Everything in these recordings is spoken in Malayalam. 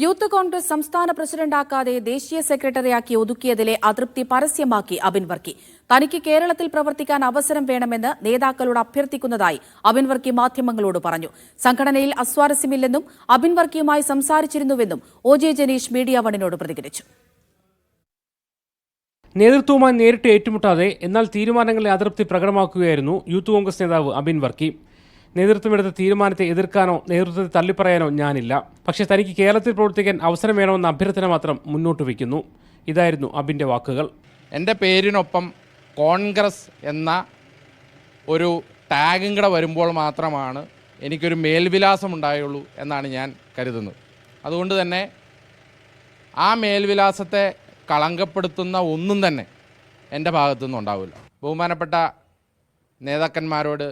യൂത്ത് കോൺഗ്രസ് സംസ്ഥാന പ്രസിഡന്റാക്കാതെ ദേശീയ സെക്രട്ടറിയാക്കി ഒതുക്കിയതിലെ അതൃപ്തി പരസ്യമാക്കി അബിൻ വർക്കി. തനിക്ക് കേരളത്തിൽ പ്രവർത്തിക്കാൻ അവസരം വേണമെന്ന് നേതാക്കളോട് അഭ്യർത്ഥിക്കുന്നതായി അബിൻ വർക്കി മാധ്യമങ്ങളോട് പറഞ്ഞു. സംഘടനയിൽ അസ്വാരസ്യമില്ലെന്നും അബിൻ വർക്കിയുമായി സംസാരിച്ചിരുന്നുവെന്നും ഒ.ജെ. ജനീഷ് മീഡിയ വണ്ണിനോട് പ്രതികരിച്ചു. നേതൃത്വവുമായി നേരിട്ട് ഏറ്റുമുട്ടാതെ എന്നാൽ തീരുമാനങ്ങളിലെ അതൃപ്തി പ്രകടമാക്കുകയായിരുന്നു യൂത്ത് കോൺഗ്രസ് നേതാവ് അബിൻ വർക്കി. നേതൃത്വമെടുത്ത തീരുമാനത്തെ എതിർക്കാനോ നേതൃത്വത്തെ തള്ളിപ്പറയാനോ ഞാനില്ല. പക്ഷേ തനിക്ക് കേരളത്തിൽ പ്രവർത്തിക്കാൻ അവസരം വേണമെന്ന അഭ്യർത്ഥന മാത്രം മുന്നോട്ട് വയ്ക്കുന്നു. ഇതായിരുന്നു അബിൻ്റെ വാക്കുകൾ. എൻ്റെ പേരിനൊപ്പം കോൺഗ്രസ് എന്ന ഒരു ടാഗും കൂടെ വരുമ്പോൾ മാത്രമാണ് എനിക്കൊരു മേൽവിലാസം ഉണ്ടായുള്ളൂ എന്നാണ് ഞാൻ കരുതുന്നത്. അതുകൊണ്ട് തന്നെ ആ മേൽവിലാസത്തെ കളങ്കപ്പെടുത്തുന്ന ഒന്നും തന്നെ എൻ്റെ ഭാഗത്തുനിന്നും ഉണ്ടാവില്ല. ബഹുമാനപ്പെട്ട നേതാക്കന്മാരോട്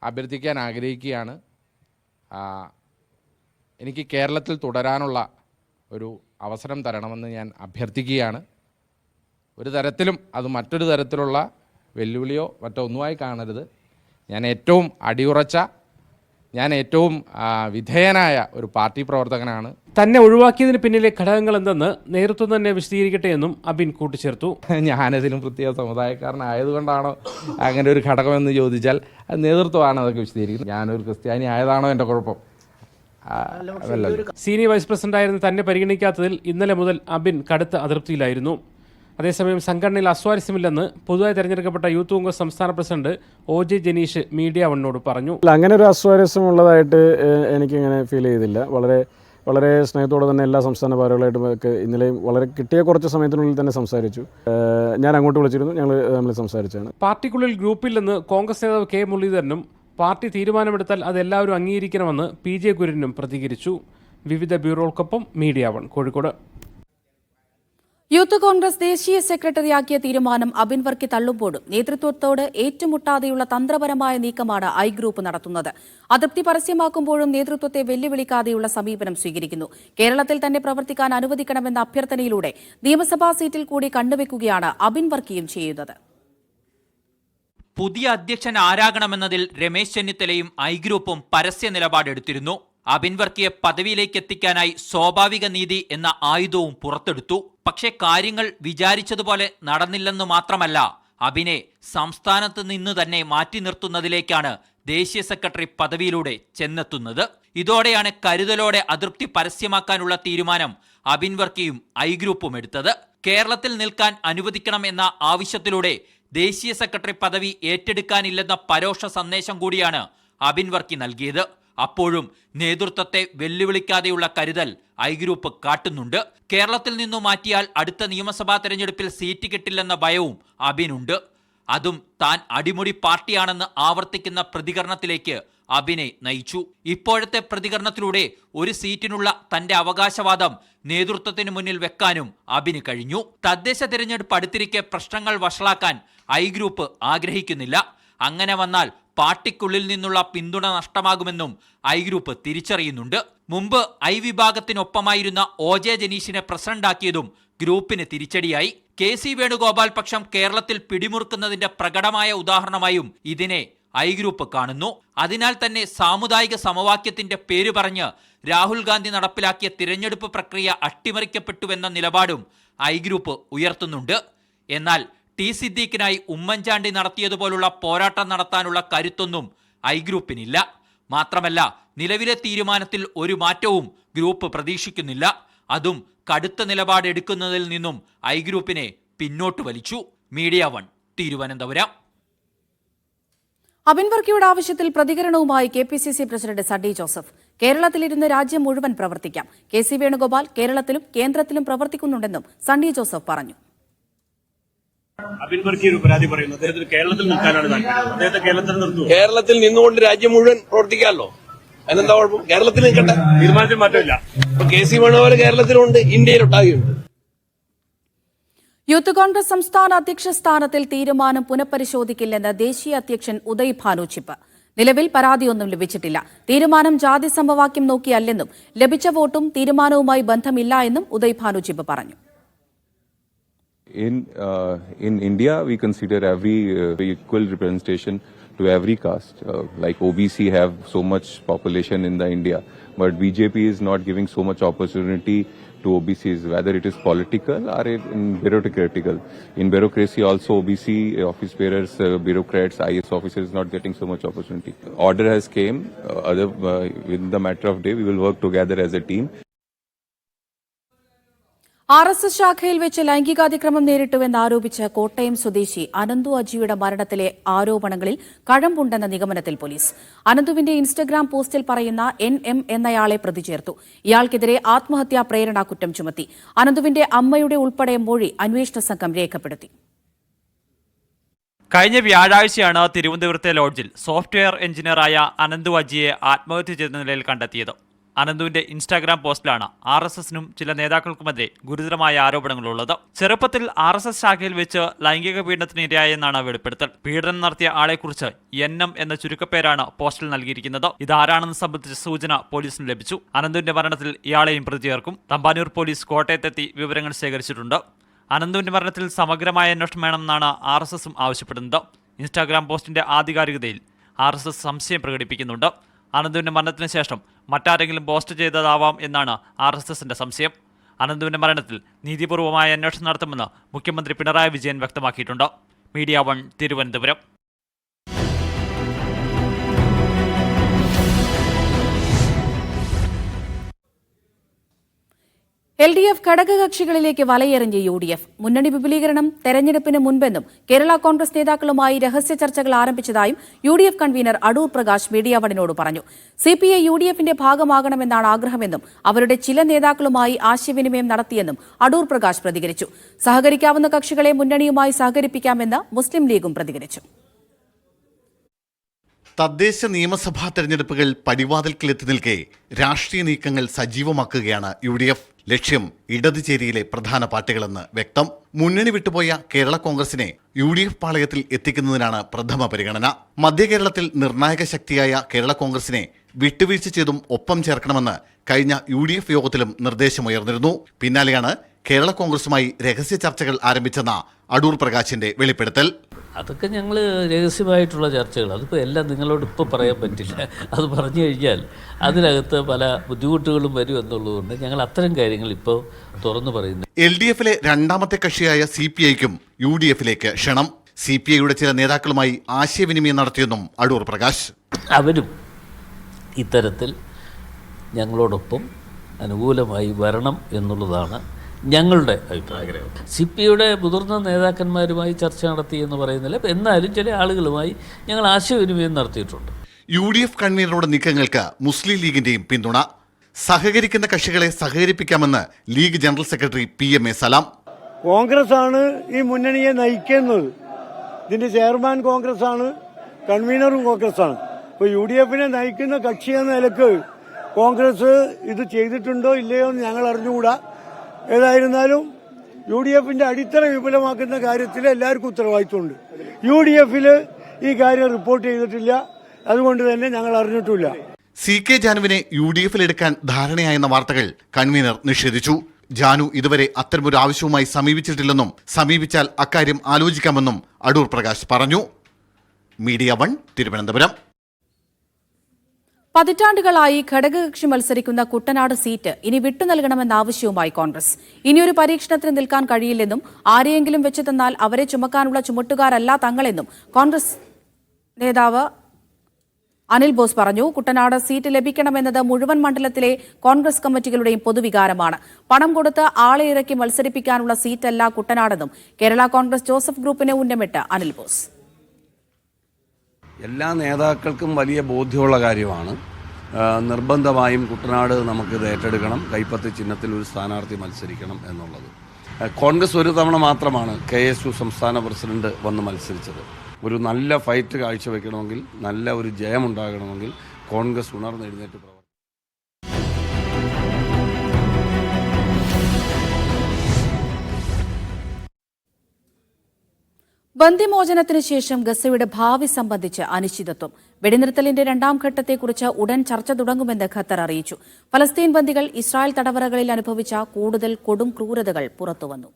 അഭ്യർത്ഥിക്കാൻ ആഗ്രഹിക്കുകയാണ്. എനിക്ക് കേരളത്തിൽ തുടരാനുള്ള ഒരു അവസരം തരണമെന്ന് ഞാൻ അഭ്യർത്ഥിക്കുകയാണ്. ഒരു തരത്തിലും അത് മറ്റൊരു തരത്തിലുള്ള വെല്ലുവിളിയോ മറ്റോ ഒന്നുമായി കാണരുത്. ഞാൻ ഏറ്റവും വിധേയനായ ഒരു പാർട്ടി പ്രവർത്തകനാണ്. തന്നെ ഒഴിവാക്കിയതിന് പിന്നിലെ ഘടകങ്ങൾ എന്തെന്ന് നേതൃത്വം തന്നെ വിശദീകരിക്കട്ടെ എന്നും അബിൻ കൂട്ടിച്ചേർത്തു. ഞാനതിലും പ്രത്യേക സമുദായക്കാരനായതുകൊണ്ടാണോ അങ്ങനെ ഒരു ഘടകമെന്ന് ചോദിച്ചാൽ അത് നേതൃത്വമാണ് അതൊക്കെ വിശദീകരിക്കുന്നത്. ഞാനൊരു ക്രിസ്ത്യാനി ആയതാണോ എൻ്റെ കുഴപ്പം? സീനിയർ വൈസ് പ്രസിഡന്റായിരുന്ന തന്നെ പരിഗണിക്കാത്തതിൽ ഇന്നലെ മുതൽ അബിൻ കടുത്ത അതൃപ്തിയിലായിരുന്നു. അതേസമയം സംഘടനയിൽ അസ്വാരസ്യമില്ലെന്ന് പുതുതായി തെരഞ്ഞെടുക്കപ്പെട്ട യൂത്ത് കോൺഗ്രസ് സംസ്ഥാന പ്രസിഡന്റ് ഒ.ജെ. ജനീഷ് മീഡിയ വണ്ണിനോട് പറഞ്ഞു. അങ്ങനെ ഒരു അസ്വാരസ്യമുള്ളതായിട്ട് എനിക്കിങ്ങനെ ഫീൽ ചെയ്തില്ല. വളരെ സ്നേഹത്തോടെ തന്നെ എല്ലാ സംസ്ഥാന ഭാരവാഹികളായിട്ടും ഇന്നലെയും വളരെ കിട്ടിയ കുറച്ച് സമയത്തിനുള്ളിൽ തന്നെ സംസാരിച്ചു. ഞാൻ അങ്ങോട്ട് വിളിച്ചിരുന്നു, നമ്മൾ സംസാരിച്ചാണ്. പാർട്ടിക്കുള്ളിൽ ഗ്രൂപ്പില്ലെന്ന് കോൺഗ്രസ് നേതാവ് കെ മുരളീധരനും പാർട്ടി തീരുമാനമെടുത്താൽ അതെല്ലാവരും അംഗീകരിക്കണമെന്ന് പി.ജെ. കുര്യനും പ്രതികരിച്ചു. വിവിധ ബ്യൂറോകൾക്കൊപ്പം Media One Kozhikode. Youth Congress ദേശീയ സെക്രട്ടറിയാക്കിയ തീരുമാനം അബിൻ വർക്കി തള്ളുമ്പോഴും നേതൃത്വത്തോട് ഏറ്റുമുട്ടാതെയുള്ള തന്ത്രപരമായ നീക്കമാണ് ഐ ഗ്രൂപ്പ് നടത്തുന്നത്. അതൃപ്തി പരസ്യമാക്കുമ്പോഴും നേതൃത്വത്തെ വെല്ലുവിളിക്കാതെയുള്ള സമീപനം സ്വീകരിക്കുന്നു. കേരളത്തിൽ തന്നെ പ്രവർത്തിക്കാൻ അനുവദിക്കണമെന്ന അഭ്യർത്ഥനയിലൂടെ നിയമസഭാ സീറ്റിൽ കൂടി കണ്ടുവെക്കുകയാണ് അബിൻ വർക്കിയും ചെയ്യുന്നത്. പുതിയ അധ്യക്ഷൻ ആരാകണമെന്നതിൽ രമേശ് ചെന്നിത്തലയും ഐ ഗ്രൂപ്പും പരസ്യ നിലപാടെടുത്തിരുന്നു. അബിൻ വർക്കിയെ പദവിയിലേക്ക് എത്തിക്കാനായി സ്വാഭാവിക നീതി എന്ന ആയുധവും പുറത്തെടുത്തു. പക്ഷേ കാര്യങ്ങൾ വിചാരിച്ചതുപോലെ നടന്നില്ലെന്ന് മാത്രമല്ല, അബിനെ സംസ്ഥാനത്ത് നിന്ന് തന്നെ മാറ്റി നിർത്തുന്നതിലേക്കാണ് ദേശീയ സെക്രട്ടറി പദവിയിലൂടെ ചെന്നെത്തുന്നത്. ഇതോടെയാണ് കരുതലോടെ അതൃപ്തി പരസ്യമാക്കാനുള്ള തീരുമാനം അബിൻ വർക്കിയും ഐ ഗ്രൂപ്പും എടുത്തത്. കേരളത്തിൽ നിൽക്കാൻ അനുവദിക്കണം എന്ന ആവശ്യത്തിലൂടെ ദേശീയ സെക്രട്ടറി പദവി ഏറ്റെടുക്കാനില്ലെന്ന പരോക്ഷ സന്ദേശം കൂടിയാണ് അബിൻ വർക്കി നൽകിയത്. അപ്പോഴും നേതൃത്വത്തെ വെല്ലുവിളിക്കാതെയുള്ള കരുതൽ ഐ ഗ്രൂപ്പ് കാട്ടുന്നുണ്ട്. കേരളത്തിൽ നിന്നു മാറ്റിയാൽ അടുത്ത നിയമസഭാ തെരഞ്ഞെടുപ്പിൽ സീറ്റ് കിട്ടില്ലെന്ന ഭയവും അബിനുണ്ട്. അതും താൻ അടിമുടി പാർട്ടിയാണെന്ന് ആവർത്തിക്കുന്ന പ്രതികരണത്തിലേക്ക് അബിനെ നയിച്ചു. ഇപ്പോഴത്തെ പ്രതികരണത്തിലൂടെ ഒരു സീറ്റിനുള്ള തന്റെ അവകാശവാദം നേതൃത്വത്തിന് മുന്നിൽ വെക്കാനും അബിന് കഴിഞ്ഞു. തദ്ദേശ തെരഞ്ഞെടുപ്പ് അടുത്തിരിക്കെ പ്രശ്നങ്ങൾ വഷളാക്കാൻ ഐ ഗ്രൂപ്പ് ആഗ്രഹിക്കുന്നില്ല. അങ്ങനെ വന്നാൽ പാർട്ടിക്കുള്ളിൽ നിന്നുള്ള പിന്തുണ നഷ്ടമാകുമെന്നും ഐ ഗ്രൂപ്പ് തിരിച്ചറിയുന്നുണ്ട്. മുമ്പ് ഐ വിഭാഗത്തിനൊപ്പമായിരുന്ന ഒ.ജെ. ജനീഷിനെ പ്രസിഡന്റാക്കിയതും ഗ്രൂപ്പിന് തിരിച്ചടിയായി. കെ.സി. വേണുഗോപാൽ പക്ഷം കേരളത്തിൽ പിടിമുറുക്കുന്നതിന്റെ പ്രകടമായ ഉദാഹരണമായും ഇതിനെ ഐ ഗ്രൂപ്പ് കാണുന്നു. അതിനാൽ തന്നെ സാമുദായിക സമവാക്യത്തിന്റെ പേര് പറഞ്ഞ് രാഹുൽ ഗാന്ധി നടപ്പിലാക്കിയ തിരഞ്ഞെടുപ്പ് പ്രക്രിയ അട്ടിമറിക്കപ്പെട്ടുവെന്ന നിലപാടും ഐ ഗ്രൂപ്പ് ഉയർത്തുന്നുണ്ട്. എന്നാൽ ടി സിദ്ദീഖിനായി ഉമ്മൻചാണ്ടി നടത്തിയതുപോലുള്ള പോരാട്ടം നടത്താനുള്ള കരുത്തൊന്നും ഐ ഗ്രൂപ്പിനില്ല. മാത്രമല്ല, നിലവിലെ തീരുമാനത്തിൽ ഒരു മാറ്റവും ഗ്രൂപ്പ് പ്രതീക്ഷിക്കുന്നില്ല. അതും കടുത്ത നിലപാടെടുക്കുന്നതിൽ നിന്നും ഐ ഗ്രൂപ്പിനെ പിന്നോട്ട് വലിച്ചു. Media One, Thiruvananthapuram. അബിൻ വർക്കിയുടെ ആവശ്യത്തിൽ പ്രതികരണവുമായി കെ.പി.സി.സി. പ്രസിഡന്റ് സണ്ണി ജോസഫ്. കേരളത്തിലിരുന്ന് രാജ്യം മുഴുവൻ പ്രവർത്തിക്കാം. കെ.സി. വേണുഗോപാൽ കേരളത്തിലും കേന്ദ്രത്തിലും പ്രവർത്തിക്കുന്നുണ്ടെന്നും സണ്ണി ജോസഫ് പറഞ്ഞു. അബിൻ വർക്കി ഒരു പരാതി പറയുന്നു, അദ്ദേഹത്തിന് കേരളത്തിൽ നിൽക്കാനാണ് താല്പര്യം. അദ്ദേഹത്തെ കേരളത്തിൽ നിർത്തുമോ? കേരളത്തിൽ നിന്നുകൊണ്ട് രാജ്യം മുഴുവൻ പ്രവർത്തിക്കാമല്ലോ, അതിനെന്താ കുഴപ്പം? കേരളത്തിൽ നിൽക്കട്ടെ, തീരുമാനത്തിൽ മാറ്റമില്ല. കെ.സി. വേണുഗോപാൽ കേരളത്തിലുണ്ട്, ഇന്ത്യയിലൊട്ടാകെയുണ്ട്. യൂത്ത് കോൺഗ്രസ് സംസ്ഥാന അധ്യക്ഷ സ്ഥാനത്തിൽ തീരുമാനം പുനഃപരിശോധിക്കില്ലെന്ന് ദേശീയ അധ്യക്ഷൻ ഉദയ് ഭാനു ചിപ്പ്. നിലവിൽ പരാതിയൊന്നും ലഭിച്ചിട്ടില്ല. തീരുമാനം ജാതി സമവാക്യം നോക്കിയല്ലെന്നും ലഭിച്ച വോട്ടും തീരുമാനവുമായി ബന്ധമില്ല എന്നും ഉദയ് ഭാനു ചിപ്പ് പറഞ്ഞു. In India, we consider every equal representation to every caste. Like OBC have so much population in the India, but BJP is not giving so much opportunity to OBCs, whether it is political or in bureaucratical. In bureaucracy also OBC office bearers, bureaucrats, IS officers not getting so much opportunity. Order has came, within the matter of day we will work together as a team. RSS ശാഖയിൽ വെച്ച് ലൈംഗികാതിക്രമം നേരിട്ടുവെന്നാരോപിച്ച് കോട്ടയം സ്വദേശി അനന്തു അജിയുടെ മരണത്തിലെ ആരോപണങ്ങളിൽ കഴമ്പുണ്ടെന്ന നിഗമനത്തിൽ പോലീസ്. അനന്തുവിന്റെ ഇൻസ്റ്റഗ്രാം പോസ്റ്റിൽ പറയുന്ന NM എന്നയാളെ പ്രതി ചേർത്തു. ഇയാൾക്കെതിരെ ആത്മഹത്യാ പ്രേരണാ കുറ്റം ചുമത്തി. അനന്തുവിന്റെ അമ്മയുടെ ഉൾപ്പെടെ മൊഴി അന്വേഷണ സംഘം രേഖപ്പെടുത്തി. കഴിഞ്ഞ വ്യാഴാഴ്ചയാണ് തിരുവനന്തപുരത്തെ ലോഡ്ജിൽ സോഫ്റ്റ്വെയർ എഞ്ചിനീയറായ അനന്തു അജിയെ ആത്മഹത്യ ചെയ്ത നിലയിൽ കണ്ടെത്തിയത്. അനന്തുവിന്റെ ഇൻസ്റ്റാഗ്രാം പോസ്റ്റിലാണ് RSSനും ചില നേതാക്കൾക്കുമെതിരെ ഗുരുതരമായ ആരോപണങ്ങളുള്ളത്. ചെറുപ്പത്തിൽ RSS ശാഖയിൽ വെച്ച് ലൈംഗിക പീഡനത്തിന് ഇരയായെന്നാണ് വെളിപ്പെടുത്തൽ. പീഡനം നടത്തിയ ആളെക്കുറിച്ച് NM എന്ന ചുരുക്കപ്പേരാണ് പോസ്റ്റിൽ നൽകിയിരിക്കുന്നത്. ഇതാരാണെന്ന് സംബന്ധിച്ച സൂചന പോലീസിന് ലഭിച്ചു. അനന്തുവിന്റെ മരണത്തിൽ ഇയാളെയും പ്രതി ചേർക്കും. തമ്പാനൂർ പോലീസ് കോട്ടയത്തെത്തി വിവരങ്ങൾ ശേഖരിച്ചിട്ടുണ്ട്. അനന്തുവിന്റെ മരണത്തിൽ സമഗ്രമായ അന്വേഷണം വേണമെന്നാണ് RSSും ആവശ്യപ്പെടുന്നത്. ഇൻസ്റ്റാഗ്രാം പോസ്റ്റിന്റെ ആധികാരികതയിൽ RSS സംശയം പ്രകടിപ്പിക്കുന്നുണ്ട്. അനന്തുവിന്റെ മരണത്തിന് ശേഷം മറ്റാരെങ്കിലും പോസ്റ്റ് ചെയ്തതാവാം എന്നാണ് RSSന്റെ സംശയം. അനന്തുവിന്റെ മരണത്തിൽ നീതിപൂർവമായ അന്വേഷണം നടത്തുമെന്ന് മുഖ്യമന്ത്രി പിണറായി വിജയൻ വ്യക്തമാക്കിയിട്ടുണ്ട്. മീഡിയ 1 തിരുവനന്തപുരം. LDF ഘടകകക്ഷികളിലേക്ക് വലയെറിഞ്ഞ് UDF. മുന്നണി വിപുലീകരണം തെരഞ്ഞെടുപ്പിന് മുൻപെന്നും കേരള കോൺഗ്രസ് നേതാക്കളുമായി രഹസ്യ ചർച്ചകൾ ആരംഭിച്ചതായും UDF convener Adoor Prakash Media 1നോട് പറഞ്ഞു. CPI UDFന്റെ ഭാഗമാകണമെന്നാണ് ആഗ്രഹമെന്നും അവരുടെ ചില നേതാക്കളുമായി ആശയവിനിമയം നടത്തിയെന്നും അടൂർ പ്രകാശ് പ്രതികരിച്ചു. സഹകരിക്കാവുന്ന കക്ഷികളെ മുന്നണിയുമായി സഹകരിപ്പിക്കാമെന്ന് മുസ്ലിം ലീഗും പ്രതികരിച്ചു. തദ്ദേശ നിയമസഭാ തെരഞ്ഞെടുപ്പുകൾ പടിവാതിൽക്കിലെത്തി നിൽക്കെ രാഷ്ട്രീയ നീക്കങ്ങൾ സജീവമാക്കുകയാണ് UDF. ലക്ഷ്യം ഇടത് ചേരിയിലെ പ്രധാന പാർട്ടികളെന്ന് വ്യക്തം. മുന്നണി വിട്ടുപോയ കേരള കോൺഗ്രസിനെ UDF പാളയത്തിൽ എത്തിക്കുന്നതിനാണ് പ്രഥമ പരിഗണന. മധ്യ കേരളത്തിൽ നിർണായക ശക്തിയായ കേരള കോൺഗ്രസിനെ വിട്ടുവീഴ്ച ചെയ്തും ഒപ്പം ചേർക്കണമെന്ന് കഴിഞ്ഞ UDF യോഗത്തിലും നിർദ്ദേശമുയർന്നിരുന്നു. പിന്നാലെയാണ് കേരള കോൺഗ്രസുമായി രഹസ്യ ചർച്ചകൾ ആരംഭിച്ചെന്ന അടൂർ പ്രകാശിന്റെ വെളിപ്പെടുത്തൽ. അതൊക്കെ ഞങ്ങൾ രഹസ്യമായിട്ടുള്ള ചർച്ചകൾ, അതിപ്പോൾ എല്ലാം നിങ്ങളോട് ഇപ്പോൾ പറയാൻ പറ്റില്ല. അത് പറഞ്ഞു കഴിഞ്ഞാൽ അതിനകത്ത് പല ബുദ്ധിമുട്ടുകളും വരും എന്നുള്ളതുകൊണ്ട് ഞങ്ങൾ അത്തരം കാര്യങ്ങൾ ഇപ്പോൾ തുറന്നു പറയുന്നു. LDFലെ രണ്ടാമത്തെ കക്ഷിയായ CPIക്കും UDFിലേക്ക് ക്ഷണം. CPIയുടെ ചില നേതാക്കളുമായി ആശയവിനിമയം നടത്തിയെന്നും അടൂർ പ്രകാശ്. അവരും ഇത്തരത്തിൽ ഞങ്ങളോടൊപ്പം അനുകൂലമായി വരണം എന്നുള്ളതാണ് ഞങ്ങളുടെ അഭിപ്രായം. CPIയുടെ മുതിർന്ന നേതാക്കന്മാരുമായി ചർച്ച നടത്തി എന്ന് പറയുന്നില്ല, എന്നാലും ചില ആളുകളുമായി ഞങ്ങൾ ആശയവിനിമയം നടത്തിയിട്ടുണ്ട്. UDF കൺവീനറുടെ നീക്കങ്ങൾക്ക് മുസ്ലിം ലീഗിന്റെയും പിന്തുണ. സഹകരിക്കുന്ന കക്ഷികളെ സഹകരിപ്പിക്കാമെന്ന് ലീഗ് ജനറൽ സെക്രട്ടറി PMA സലാം. കോൺഗ്രസ് ആണ് ഈ മുന്നണിയെ നയിക്കുന്നത്. ഇതിന്റെ ചെയർമാൻ കോൺഗ്രസ് ആണ്, കൺവീനറും കോൺഗ്രസ് ആണ്. അപ്പോൾ UDFനെ നയിക്കുന്ന കക്ഷി എന്ന നിലക്ക് കോൺഗ്രസ് ഇത് ചെയ്തിട്ടുണ്ടോ ഇല്ലയോ എന്ന് ഞങ്ങൾ അറിഞ്ഞുകൂടാ. ഏതായിരുന്നാലും UDFന്റെ അടിത്തറ വിപുലമാക്കുന്ന കാര്യത്തിൽ എല്ലാവർക്കും ഉത്തരവാദിത്വമുണ്ട്. UDFൽ ഈ കാര്യം റിപ്പോർട്ട് ചെയ്തിട്ടില്ല, അതുകൊണ്ട് തന്നെ ഞങ്ങൾ അറിഞ്ഞിട്ടില്ല. CK ജാനുവിനെ UDFിലെടുക്കാൻ ധാരണയായെന്ന വാർത്തകൾ കൺവീനർ നിഷേധിച്ചു. ജാനു ഇതുവരെ അത്തരമൊരു ആവശ്യവുമായി സമീപിച്ചിട്ടില്ലെന്നും സമീപിച്ചാൽ അക്കാര്യം ആലോചിക്കാമെന്നും അടൂർ പ്രകാശ് പറഞ്ഞു. മീഡിയ 1 തിരുവനന്തപുരം. പതിറ്റാണ്ടുകളായി ഘടകകക്ഷി മത്സരിക്കുന്ന കുട്ടനാട് സീറ്റ് ഇനി വിട്ടുനൽകണമെന്ന ആവശ്യവുമായി കോൺഗ്രസ്. ഇനിയൊരു പരീക്ഷണത്തിന് നിൽക്കാൻ കഴിയില്ലെന്നും ആരെയെങ്കിലും വെച്ച് തന്നാൽ അവരെ ചുമക്കാനുള്ള ചുമട്ടുകാരല്ല തങ്ങളെന്നും കോൺഗ്രസ് നേതാവ് അനിൽ ബോസ് പറഞ്ഞു. കുട്ടനാട് സീറ്റ് ലഭിക്കണമെന്നത് മുഴുവൻ മണ്ഡലത്തിലെ കോൺഗ്രസ് കമ്മിറ്റികളുടെയും പൊതുവികാരമാണ്. പണം കൊടുത്ത് ആളെ ഇറക്കി മത്സരിപ്പിക്കാനുള്ള സീറ്റല്ല കുട്ടനാടെന്നും കേരള കോൺഗ്രസ് ജോസഫ് ഗ്രൂപ്പിനെ ഉന്നമിട്ട് അനിൽ ബോസ്. എല്ലാ നേതാക്കൾക്കും വലിയ ബോധ്യമുള്ള കാര്യമാണ്. നിർബന്ധമായും കുട്ടനാട് നമുക്കിത് ഏറ്റെടുക്കണം, കൈപ്പത്തി ചിഹ്നത്തിൽ ഒരു സ്ഥാനാർത്ഥി മത്സരിക്കണം എന്നുള്ളത്. കോൺഗ്രസ് ഒരു തവണ മാത്രമാണ് KSU സംസ്ഥാന പ്രസിഡന്റ് വന്ന് മത്സരിച്ചത്. ഒരു നല്ല ഫൈറ്റ് കാഴ്ചവെക്കണമെങ്കിൽ, നല്ല ഒരു ജയമുണ്ടാകണമെങ്കിൽ കോൺഗ്രസ് ഉണർന്നെഴുന്നേറ്റ് പ്രവർത്തിക്കണം. ബന്ദിമോചനത്തിന് ശേഷം ഗസയുടെ ഭാവി സംബന്ധിച്ച് അനിശ്ചിതത്വം. വെടിനിർത്തലിന്റെ രണ്ടാം ഘട്ടത്തെക്കുറിച്ച് ഉടൻ ചർച്ച തുടങ്ങുമെന്ന് ഖത്തർ അറിയിച്ചു. ഫലസ്തീൻ ബന്ദികൾ ഇസ്രായേൽ തടവറകളിൽ അനുഭവിച്ച കൂടുതൽ കൊടും ക്രൂരതകൾ പുറത്തുവന്നു.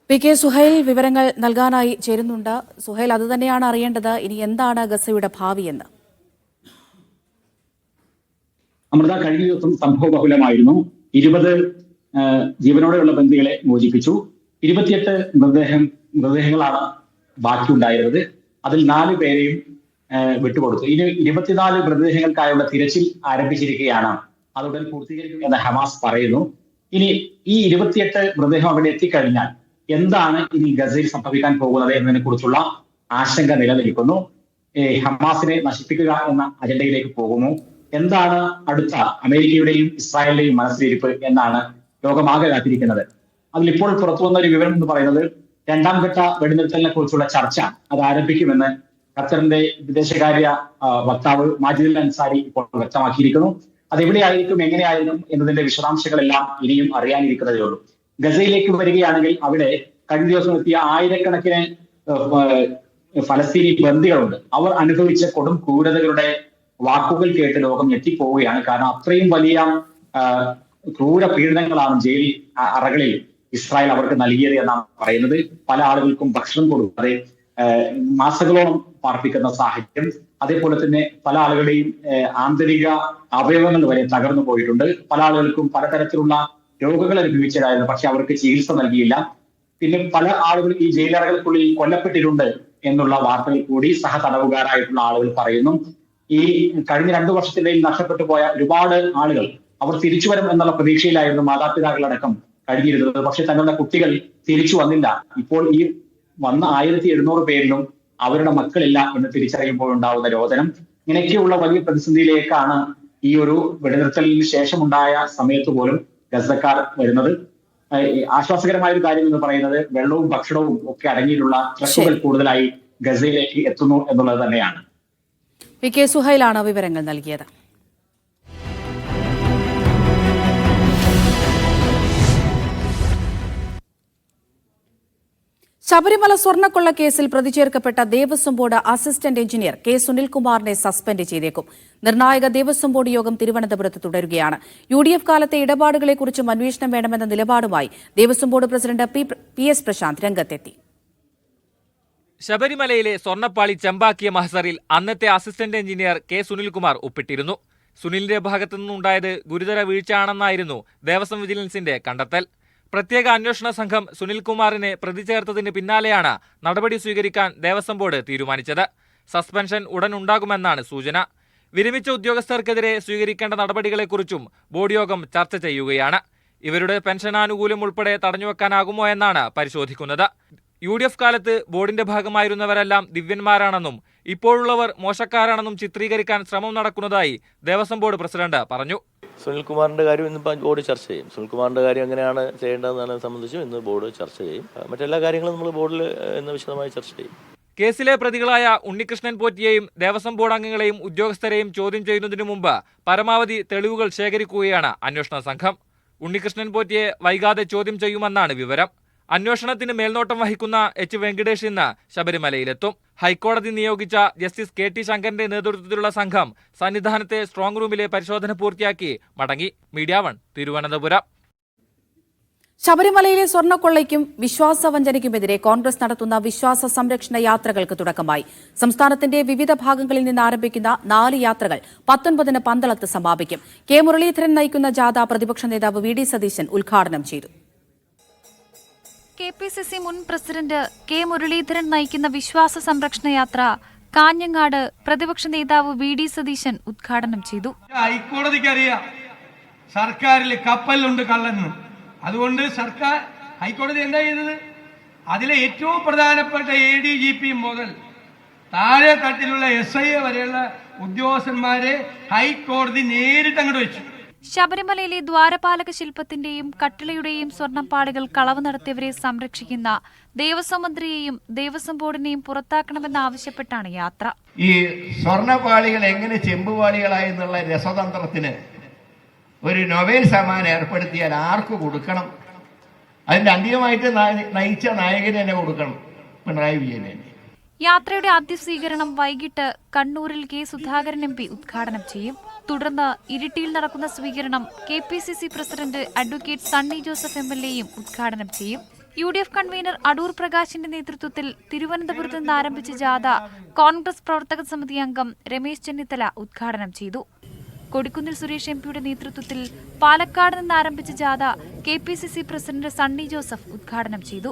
പി കെ സുഹൈൽ വിവരങ്ങൾ നൽകാനായി ചേരുന്നുണ്ട്. സുഹൈൽ, അതുതന്നെയാണ് അറിയേണ്ടത്. ഇനി എന്താണ് ഗസയുടെ ഭാവിയെന്ന്? അമൃത, കഴിഞ്ഞ ദിവസം സംഭവബഹുലമായിരുന്നു. 20 ജീവനോടെയുള്ള ബന്ദികളെ മോചിപ്പിച്ചു. 28 മൃതദേഹങ്ങളാണ് ബാക്കിയുണ്ടായിരുന്നത്. അതിൽ 4 പേരെയും വിട്ടുകൊടുത്തു. ഇനി 24 മൃതദേഹങ്ങൾക്കായുള്ള തിരച്ചിൽ ആരംഭിച്ചിരിക്കുകയാണ്. അതുടൻ പൂർത്തീകരിക്കും എന്ന് ഹമാസ് പറയുന്നു. ഇനി ഈ 28 മൃതദേഹം അവിടെ എത്തിക്കഴിഞ്ഞാൽ എന്താണ് ഇനി ഗസയിൽ സംഭവിക്കാൻ പോകുന്നത് എന്നതിനെ കുറിച്ചുള്ള ആശങ്ക നിലനിൽക്കുന്നു. ഹമാസിനെ നശിപ്പിക്കുക എന്ന അജണ്ടയിലേക്ക് പോകുമോ? എന്താണ് അടുത്ത അമേരിക്കയുടെയും ഇസ്രായേലിന്റെയും മനസ്സിലിരിപ്പ് എന്നാണ് ലോകമാകെ കാത്തിരിക്കുന്നത്. അതിലിപ്പോൾ പുറത്തു വന്ന ഒരു വിവരം എന്ന് പറയുന്നത് 2ാം ഘട്ട വെടിനിർത്തലിനെ കുറിച്ചുള്ള ചർച്ച അത് ആരംഭിക്കുമെന്ന് ഖത്തറിന്റെ വിദേശകാര്യ വക്താവ് മാജിദ് അൻസാരി ഇപ്പോൾ വ്യക്തമാക്കിയിരിക്കുന്നു. അതെവിടെയായിരിക്കും, എങ്ങനെയായിരിക്കും എന്നതിന്റെ വിശദാംശങ്ങളെല്ലാം ഇനിയും അറിയാനിരിക്കുന്നതേ ഉള്ളൂ. ഗസയിലേക്ക് വരികയാണെങ്കിൽ അവിടെ കഴിഞ്ഞ ദിവസം എത്തിയ ആയിരക്കണക്കിന് ഫലസ്തീനി ബന്ദികളുണ്ട്. അവർ അനുഭവിച്ച കൊടും ക്രൂരതകളുടെ വാക്കുകൾ കേട്ട് ലോകം ഞെട്ടിപ്പോവുകയാണ്. കാരണം അത്രയും വലിയ ക്രൂര പീഡനങ്ങളാണ് ജയിൽ അറകളിൽ ഇസ്രായേൽ അവർക്ക് നൽകിയത് എന്നാണ് പറയുന്നത്. പല ആളുകൾക്കും ഭക്ഷണം കൊടുക്കാതെ മാസങ്ങളോളം പാർപ്പിക്കുന്ന സാഹചര്യം. അതേപോലെ തന്നെ പല ആളുകളുടെയും ആന്തരിക അവയവങ്ങൾ വരെ തകർന്നു പോയിട്ടുണ്ട്. പല ആളുകൾക്കും പലതരത്തിലുള്ള രോഗങ്ങൾ അനുഭവിച്ചതായിരുന്നു, പക്ഷെ അവർക്ക് ചികിത്സ നൽകിയില്ല. പിന്നെ പല ആളുകൾ ഈ ജയിലറകൾക്കുള്ളിൽ കൊല്ലപ്പെട്ടിട്ടുണ്ട് എന്നുള്ള വാർത്തകൾ കൂടി സഹതടവുകാരായിട്ടുള്ള ആളുകൾ പറയുന്നു. ഈ കഴിഞ്ഞ 2 വർഷത്തിനിടയിൽ നഷ്ടപ്പെട്ടു പോയ ഒരുപാട് ആളുകൾ അവർ തിരിച്ചു വരും എന്നുള്ള പ്രതീക്ഷയിലായിരുന്നു മാതാപിതാക്കളടക്കം കഴിഞ്ഞിരുന്നത്. പക്ഷെ തങ്ങളുടെ കുട്ടികൾ തിരിച്ചു വന്നില്ല. ഇപ്പോൾ ഈ വന്ന 1700 പേരിലും അവരുടെ മക്കളില്ല എന്ന് തിരിച്ചറിയുമ്പോൾ ഉണ്ടാവുന്ന രോദനം, ഇങ്ങനെയൊക്കെയുള്ള വലിയ പ്രതിസന്ധിയിലേക്കാണ് ഈ ഒരു വെടിനിർത്തലിന് ശേഷമുണ്ടായ സമയത്ത് പോലും ഗസക്കാർ വരുന്നത്. ആശ്വാസകരമായ ഒരു കാര്യം എന്ന് പറയുന്നത് വെള്ളവും ഭക്ഷണവും ഒക്കെ അടങ്ങിയിട്ടുള്ള ട്രക്കുകൾ കൂടുതലായി ഗസയിലേക്ക് എത്തുന്നു എന്നുള്ളത് തന്നെയാണ്. പി കെ സുഹൈലാണ് വിവരങ്ങൾ നൽകിയത്. ശബരിമല സ്വർണ്ണക്കൊള്ള കേസിൽ പ്രതിചേർക്കപ്പെട്ട Devaswom board assistant engineer K സുനിൽകുമാറിനെ സസ്പെൻഡ് ചെയ്തേക്കും. നിർണായക ദേവസ്വം ബോർഡ് യോഗം തിരുവനന്തപുരത്ത് തുടരുകയാണ്. UDF കാലത്തെ ഇടപാടുകളെക്കുറിച്ചും അന്വേഷണം വേണമെന്ന നിലപാടുമായി Devaswom board president P S Prashanth രംഗത്തെത്തി. ശബരിമലയിലെ സ്വർണ്ണപ്പാളി ചെമ്പാക്കിയ മഹസറിൽ അന്നത്തെ അസിസ്റ്റന്റ് എഞ്ചിനീയർ കെ സുനിൽകുമാർ ഒപ്പിട്ടിരുന്നു. സുനിലിന്റെ ഭാഗത്തു നിന്നുണ്ടായത് ഗുരുതര വീഴ്ചയാണെന്നായിരുന്നു ദേവസ്വം വിജിലൻസിന്റെ കണ്ടെത്തൽ. പ്രത്യേക അന്വേഷണ സംഘം സുനിൽകുമാറിനെ പ്രതി ചേർത്തതിന് പിന്നാലെയാണ് നടപടി സ്വീകരിക്കാൻ ദേവസ്വം ബോർഡ് തീരുമാനിച്ചത്. സസ്പെൻഷൻ ഉടൻ ഉണ്ടാകുമെന്നാണ് സൂചന. വിരമിച്ച ഉദ്യോഗസ്ഥർക്കെതിരെ സ്വീകരിക്കേണ്ട നടപടികളെക്കുറിച്ചും ബോർഡ് യോഗം ചർച്ച ചെയ്യുകയാണ്. ഇവരുടെ പെൻഷനാനുകൂല്യം ഉൾപ്പെടെ തടഞ്ഞുവെക്കാനാകുമോ എന്നാണ് പരിശോധിക്കുന്നത്. UDF കാലത്ത് ബോർഡിന്റെ ഭാഗമായിരുന്നവരെല്ലാം ദിവ്യന്മാരാണെന്നും ഇപ്പോഴുള്ളവർ മോശക്കാരാണെന്നും ചിത്രീകരിക്കാൻ ശ്രമം നടക്കുന്നതായി ദേവസ്വം ബോർഡ് പ്രസിഡന്റ് പറഞ്ഞു. സുനിൽകുമാറിന്റെ കാര്യം ഇന്നിപ്പോൾ ബോർഡ് ചർച്ച ചെയ്യും. സുനിൽകുമാറിന്റെ കാര്യം എങ്ങനെയാണ് ചെയ്യേണ്ടതെന്നതിനെ സംബന്ധിച്ചും ഇന്ന് ബോർഡ് ചർച്ച ചെയ്യും. മറ്റെല്ലാ കാര്യങ്ങളും നമ്മൾ ബോർഡിൽ ഇന്ന് വിശദമായി ചർച്ച ചെയ്യും. കേസിലെ പ്രതികളായ ഉണ്ണികൃഷ്ണൻ പോറ്റിയെയും ദേവസ്വം ബോർഡ് അംഗങ്ങളെയും ഉദ്യോഗസ്ഥരെയും ചോദ്യം ചെയ്യുന്നതിനു മുമ്പ് പരമാവധി തെളിവുകൾ ശേഖരിക്കുകയാണ് അന്വേഷണ സംഘം. ഉണ്ണികൃഷ്ണൻ പോറ്റിയെ വൈകാതെ ചോദ്യം ചെയ്യുമെന്നാണ് വിവരം. അന്വേഷണത്തിന് മേൽനോട്ടം വഹിക്കുന്ന H. വെങ്കടേഷ് ഇന്ന് ശബരിമലയിലെത്തും. ഹൈക്കോടതി നിയോഗിച്ച ജസ്റ്റിസ് KT ശങ്കറിന്റെ നേതൃത്വത്തിലുള്ള സംഘം സന്നിധാനത്തെ സ്ട്രോങ് റൂമിലെ പരിശോധന പൂർത്തിയാക്കി മടങ്ങി. മീഡിയ 1 തിരുവനന്തപുരം. ശബരിമലയിലെ സ്വർണ്ണക്കൊള്ളയ്ക്കും വിശ്വാസവഞ്ചനയ്ക്കുമെതിരെ കോൺഗ്രസ് നടത്തുന്ന വിശ്വാസ സംരക്ഷണ യാത്രകൾക്ക് തുടക്കമായി. സംസ്ഥാനത്തിന്റെ വിവിധ ഭാഗങ്ങളിൽ നിന്ന് ആരംഭിക്കുന്ന 4 യാത്രകൾ 19-ന് പന്തളത്ത് സമാപിക്കും. കെ മുരളീധരൻ നയിക്കുന്ന ജാഥ പ്രതിപക്ഷ നേതാവ് VD സതീശൻ ഉദ്ഘാടനം ചെയ്തു. KPCC മുൻ പ്രസിഡന്റ് കെ മുരളീധരൻ നയിക്കുന്ന വിശ്വാസ സംരക്ഷണ യാത്ര കാഞ്ഞങ്ങാട് പ്രതിപക്ഷ നേതാവ് VD സതീശൻ ഉദ്ഘാടനം ചെയ്തു. ഹൈക്കോടതിക്ക് അറിയാം സർക്കാരിൽ കപ്പലുണ്ട് കള്ളെന്ന്. അതുകൊണ്ട് ഹൈക്കോടതി എന്താ ചെയ്തത്? അതിലെ ഏറ്റവും പ്രധാനപ്പെട്ട ADGP മുതൽ താഴെ തട്ടിലുള്ള SI വരെയുള്ള ഉദ്യോഗസ്ഥന്മാരെ ഹൈക്കോടതി നേരിട്ട് അങ്ങോട്ട് വെച്ചു. ശബരിമലയിലെ ദ്വാരപാലക ശില്പത്തിന്റെയും കട്ടിളയുടെയും സ്വർണ്ണപ്പാളികൾ കളവ് നടത്തിയവരെ സംരക്ഷിക്കുന്ന ദേവസ്വം മന്ത്രിയെയും ദേവസ്വം ബോർഡിനെയും പുറത്താക്കണമെന്നാവശ്യപ്പെട്ടാണ് യാത്ര. ഈ സ്വർണ്ണപ്പാളികൾ എങ്ങനെ ചെമ്പുപാളികളായി എന്നുള്ള രസതന്ത്രത്തിന് ഒരു നൊബേൽ സമ്മാനം ഏർപ്പെടുത്തിയാൽ ആർക്ക് കൊടുക്കണം? അതിന്റെ അന്തിമമായിട്ട് നയിച്ച നായകന് തന്നെ കൊടുക്കണം, പിണറായി വിജയൻ തന്നെ. യാത്രയുടെ ആദ്യ സ്വീകരണം വൈകിട്ട് കണ്ണൂരിൽ K. സുധാകരൻ MP ഉദ്ഘാടനം ചെയ്യും. തുടർന്ന് ഇരിട്ടിയിൽ നടക്കുന്ന സ്വീകരണം KPCC president advocate Sunny Joseph MLAയും ഉദ്ഘാടനം ചെയ്യും. UDF കൺവീനർ അടൂർ പ്രകാശിന്റെ നേതൃത്വത്തിൽ തിരുവനന്തപുരത്ത് നിന്ന് ആരംഭിച്ച ജാഥ കോൺഗ്രസ് പ്രവർത്തക സമിതി അംഗം രമേശ് ചെന്നിത്തല ഉദ്ഘാടനം ചെയ്തു. കൊടിക്കുന്നിൽ സുരേഷ് എംപിയുടെ നേതൃത്വത്തിൽ പാലക്കാട് നിന്ന് ആരംഭിച്ച ജാഥ KPCC പ്രസിഡന്റ് സണ്ണി ജോസഫ് ഉദ്ഘാടനം ചെയ്തു.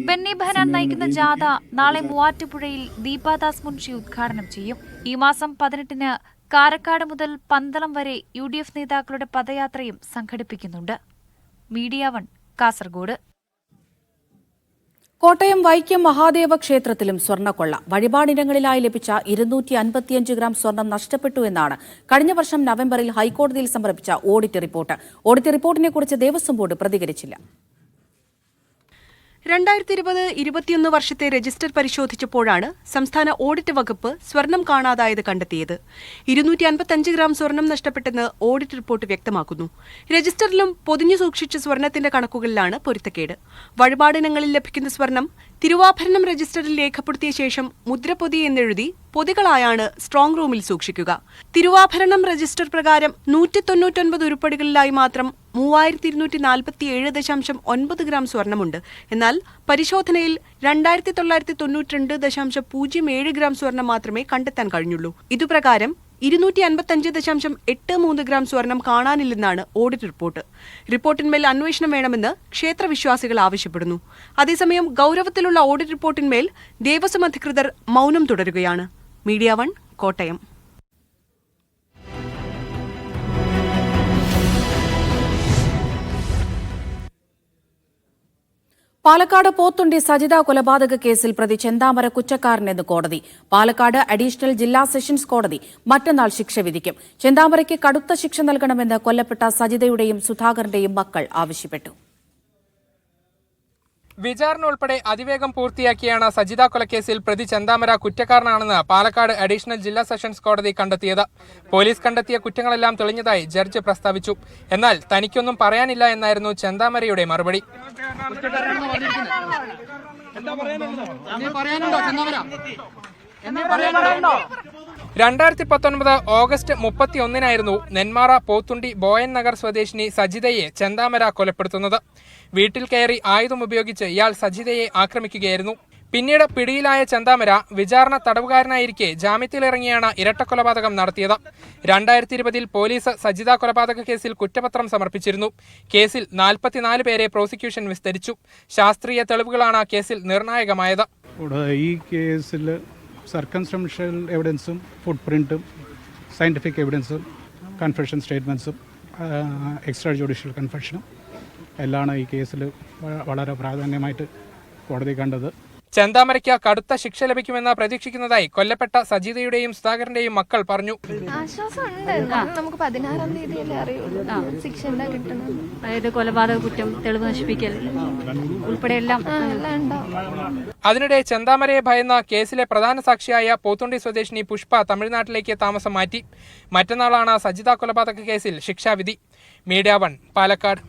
ബെന്നി ബെഹനാൻ നയിക്കുന്ന ജാഥ നാളെ മൂവാറ്റുപുഴയിൽ ദീപാദാസ് മുൻഷി ഉദ്ഘാടനം ചെയ്യും. ഈ മാസം 18-ന് കാരക്കാട് മുതൽ പന്തളം വരെ UDF നേതാക്കളുടെ പദയാത്രയും സംഘടിപ്പിക്കുന്നുണ്ട്. മീഡിയ 1 കാസർഗോഡ്. കോട്ടയം വൈക്കം മഹാദേവ ക്ഷേത്രത്തിലും സ്വർണ്ണക്കൊള്ള. വഴിപാടിനങ്ങളിലായി ലഭിച്ച 255 ഗ്രാം സ്വർണം നഷ്ടപ്പെട്ടു എന്നാണ് കഴിഞ്ഞ വർഷം നവംബറിൽ ഹൈക്കോടതിയിൽ സമർപ്പിച്ച ഓഡിറ്റ് റിപ്പോർട്ട്. ഓഡിറ്റ് റിപ്പോർട്ടിനെക്കുറിച്ച് ദേവസ്വം ബോർഡ് പ്രതികരിച്ചില്ല. 2020-21 വർഷത്തെ രജിസ്റ്റർ പരിശോധിച്ചപ്പോഴാണ് സംസ്ഥാന ഓഡിറ്റ് വകുപ്പ് സ്വർണം കാണാതായത് കണ്ടെത്തിയത്. 255 ഗ്രാം സ്വർണം നഷ്ടപ്പെട്ടെന്ന് ഓഡിറ്റ് റിപ്പോർട്ട് വ്യക്തമാക്കുന്നു. രജിസ്റ്ററിലും പൊതിഞ്ഞു സൂക്ഷിച്ച സ്വർണത്തിന്റെ കണക്കുകളിലാണ് പൊരുത്തക്കേട്. വഴിപാടിനങ്ങളിൽ ലഭിക്കുന്ന സ്വർണം തിരുവാഭരണം രജിസ്റ്ററിൽ രേഖപ്പെടുത്തിയ ശേഷം മുദ്രപ്പൊതി എന്നെഴുതി പൊതികളായാണ് സ്ട്രോങ് റൂമിൽ സൂക്ഷിക്കുക. തിരുവാഭരണം രജിസ്റ്റർ പ്രകാരം 199 ഉരുപ്പടികളിലായി മാത്രം 3247.9 ഗ്രാം സ്വർണമുണ്ട്. എന്നാൽ പരിശോധനയിൽ 2992.07 ഗ്രാം സ്വർണം മാത്രമേ കണ്ടെത്താൻ കഴിഞ്ഞുള്ളൂ. ഇതുപ്രകാരം 255.83 ഗ്രാം സ്വർണം കാണാനില്ലെന്നാണ് ഓഡിറ്റ് റിപ്പോർട്ട്. റിപ്പോർട്ടിന്മേൽ അന്വേഷണം വേണമെന്ന് ക്ഷേത്രവിശ്വാസികൾ ആവശ്യപ്പെടുന്നു. അതേസമയം ഗൌരവത്തിലുള്ള ഓഡിറ്റ് റിപ്പോർട്ടിന്മേൽ ദേവസ്വം അധികൃതർ മൗനം തുടരുകയാണ്. മീഡിയ 1 കോട്ടയം. പാലക്കാട് പോത്തുണ്ടി സജിത കൊലപാതക കേസിൽ പ്രതി ചെന്താമര കുറ്റക്കാരനെന്ന് കോടതി. പാലക്കാട് അഡീഷണൽ ജില്ലാ സെഷൻസ് കോടതി മറ്റന്നാൾ ശിക്ഷ വിധിക്കും. ചെന്താമരയ്ക്ക് കടുത്ത ശിക്ഷ നൽകണമെന്ന് കൊല്ലപ്പെട്ട സജിതയുടെയും സുധാകരന്റെയും മക്കൾ ആവശ്യപ്പെട്ടു. വിചാരണ ഉൾപ്പെടെ അതിവേഗം പൂർത്തിയാക്കിയാണ് സജിത കൊലക്കേസിൽ പ്രതി ചെന്താമര കുറ്റക്കാരനാണെന്ന് പാലക്കാട് അഡീഷണൽ ജില്ലാ സെഷൻസ് കോടതി കണ്ടെത്തിയത്. പോലീസ് കണ്ടെത്തിയ കുറ്റങ്ങളെല്ലാം തെളിഞ്ഞതായി ജഡ്ജ് പ്രസ്താവിച്ചു. എന്നാൽ തനിക്കൊന്നും പറയാനില്ല എന്നായിരുന്നു ചെന്താമരയുടെ മറുപടി. 2019 ഓഗസ്റ്റ് 31-നായിരുന്നു നെന്മാറ പോത്തുണ്ടി ബോയൻ നഗർ സ്വദേശിനി സജിതയെ ചെന്താമര കൊലപ്പെടുത്തുന്നത്. വീട്ടിൽ കയറി ആയുധം ഉപയോഗിച്ച് ഇയാൾ സജിതയെ ആക്രമിക്കുകയായിരുന്നു. പിന്നീട് പിടിയിലായ ചെന്താമര വിചാരണ തടവുകാരനായിരിക്കെ ജാമ്യത്തിലിറങ്ങിയാണ് ഇരട്ടക്കൊലപാതകം നടത്തിയത്. 2020 പോലീസ് സജിത കൊലപാതക കേസിൽ കുറ്റപത്രം സമർപ്പിച്ചിരുന്നു. കേസിൽ 44 പേരെ പ്രോസിക്യൂഷൻ വിസ്തരിച്ചു. ശാസ്ത്രീയ തെളിവുകളാണ് കേസിൽ നിർണായകമായത്. ഈ കേസിൽ സർക്കംസ്റ്റൻഷ്യൽ എവിഡൻസും ഫുട് പ്രിൻറ്റും സയൻറ്റിഫിക് എവിഡൻസും കൺഫെഷൻ സ്റ്റേറ്റ്മെൻറ്റ്സും എക്സ്ട്രാ ജുഡീഷ്യൽ കൺഫെഷനും എല്ലാം ഈ കേസിൽ വളരെ പ്രാധാന്യമായിട്ട് കോടതി കണ്ടത്. ചെന്താമരയ്ക്ക് കടുത്ത ശിക്ഷ ലഭിക്കുമെന്ന് പ്രതീക്ഷിക്കുന്നതായി കൊല്ലപ്പെട്ട സജിതയുടെയും സുധാകരന്റെയും മക്കൾ പറഞ്ഞു. നമുക്ക് 16-ാം തീയതിയല്ലേ അറിയുള്ളൂ ശിക്ഷ എന്താ കിട്ടുന്നത്. അതായത് കൊലപാതക കുറ്റം, തെളിവ് നശിപ്പിക്കൽ ഉൾപ്പെടെ എല്ലാം അതിനിടെ ചെന്താമരയെ ഭയന്ന കേസിലെ പ്രധാന സാക്ഷിയായ പോത്തുണ്ടി സ്വദേശിനി പുഷ്പ തമിഴ്നാട്ടിലേക്ക് താമസം മാറ്റി. മറ്റന്നാളാണ് സജിത കൊലപാതക കേസിൽ ശിക്ഷാവിധി. മീഡിയ 1 പാലക്കാട്.